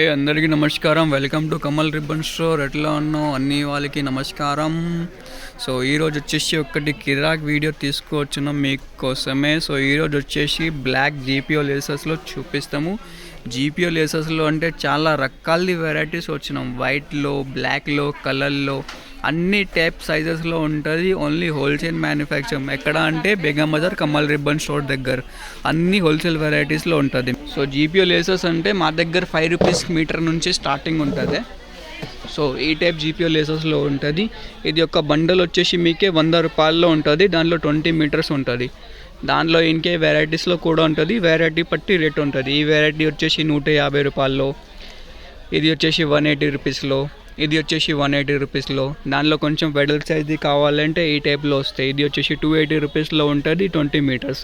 అందరికీ నమస్కారం. Welcome to Kamal ribbon store. ఎట్లా ఉన్నావు అన్ని వాళ్ళకి నమస్కారం. సో ఈరోజు వచ్చేసి ఒకటి కిరాక్ వీడియో తీసుకువచ్చున్నాం మీకోసమే. సో ఈరోజు వచ్చేసి బ్లాక్ జీపీఓ లేసెస్లో చూపిస్తాము. జీపీఓ లేసెస్లో అంటే చాలా రకాల వెరైటీస్ వచ్చినాం. వైట్లో, బ్లాక్లో, కలర్లో, అన్ని టైప్ సైజెస్లో ఉంటుంది. Only wholesale manufacture. ఎక్కడ అంటే బేగం బజార్ కమల్ రిబ్బన్ స్టోర్ దగ్గర అన్ని హోల్సేల్ వెరైటీస్లో ఉంటుంది. సో జీపీఓ లేసెస్ అంటే మా దగ్గర 5 రూపీస్ మీటర్ నుంచి స్టార్టింగ్ ఉంటుంది. సో ఈ టైప్ జీపీఓ లేసెస్లో ఉంటుంది. ఇది ఒక బండల్ వచ్చేసి మీకే 100 రూపాయల్లో ఉంటుంది. దానిలో 20 మీటర్స్ ఉంటుంది. దానిలో ఇంకే వెరైటీస్లో కూడా ఉంటుంది. వెరైటీ పట్టి రేట్ ఉంటుంది. ఈ వెరైటీ వచ్చేసి 150 రూపాయల్లో, ఇది వచ్చేసి 180 రూపీస్లో, ఇది వచ్చేసి 180 రూపీస్లో. దానిలో కొంచెం వెడల్ సైజ్ది కావాలంటే ఈ టైప్లో వస్తాయి. ఇది వచ్చేసి 280 రూపీస్లో ఉంటుంది, 20 మీటర్స్.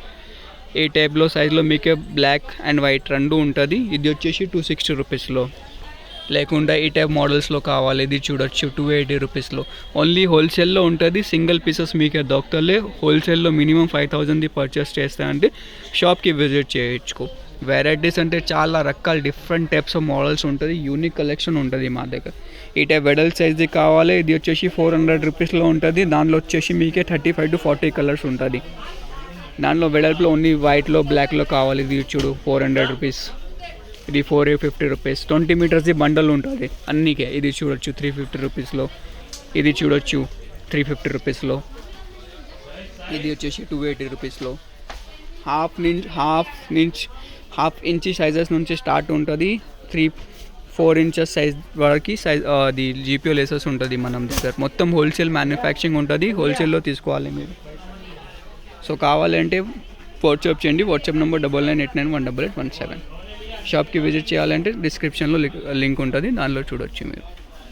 ఈ టైప్లో సైజ్లో మీకే బ్లాక్ అండ్ వైట్ రెండు ఉంటుంది. ఇది వచ్చేసి 260 రూపీస్లో. లేకుండా ఈ టైప్ మోడల్స్లో కావాలి, ఇది చూడొచ్చు 280 రూపీస్లో. ఓన్లీ హోల్సేల్లో ఉంటుంది. సింగిల్ పీసెస్ మీకే దొరకలే. హోల్సేల్లో మినిమం 5000ది పర్చేస్ చేస్తే అంటే షాప్కి విజిట్ చేయొచ్చు. వెరైటీస్ అంటే చాలా రకాల డిఫరెంట్ టైప్స్ ఆఫ్ మోడల్స్ ఉంటుంది. యూనిక్ కలెక్షన్ ఉంటుంది మా దగ్గర. ఈ టైప్ వెడల్ సైజ్ది కావాలి, ఇది వచ్చేసి 400 రూపీస్లో ఉంటుంది. దానిలో వచ్చేసి మీకే 35 to 40 కలర్స్ ఉంటుంది. దానిలో వెడల్పులో ఓన్లీ వైట్లో, బ్లాక్లో కావాలి, ఇది చూడు 400 రూపీస్. ఇది 450 రూపీస్. 20 మీటర్స్ది బండల్ ఉంటుంది అన్నికే. ఇది చూడొచ్చు 350 రూపీస్లో. ఇది చూడొచ్చు 350 రూపీస్లో. ఇది వచ్చేసి 280 రూపీస్లో. హాఫ్ ఇంచ్ సైజెస్ నుంచి స్టార్ట్ ఉంటుంది. 3-4 ఇంచెస్ సైజ్ వరకు అది జీపీఓ లేసెస్ ఉంటుంది మనం దగ్గర. మొత్తం హోల్సేల్ మ్యానుఫ్యాక్చరింగ్ ఉంటుంది. హోల్సేల్లో తీసుకోవాలి మీరు. సో కావాలంటే వాట్సాప్ చేయండి. WhatsApp number 9989188817. షాప్కి విజిట్ చేయాలంటే డిస్క్రిప్షన్లో లింక్ ఉంటుంది, దానిలో చూడొచ్చు మీరు.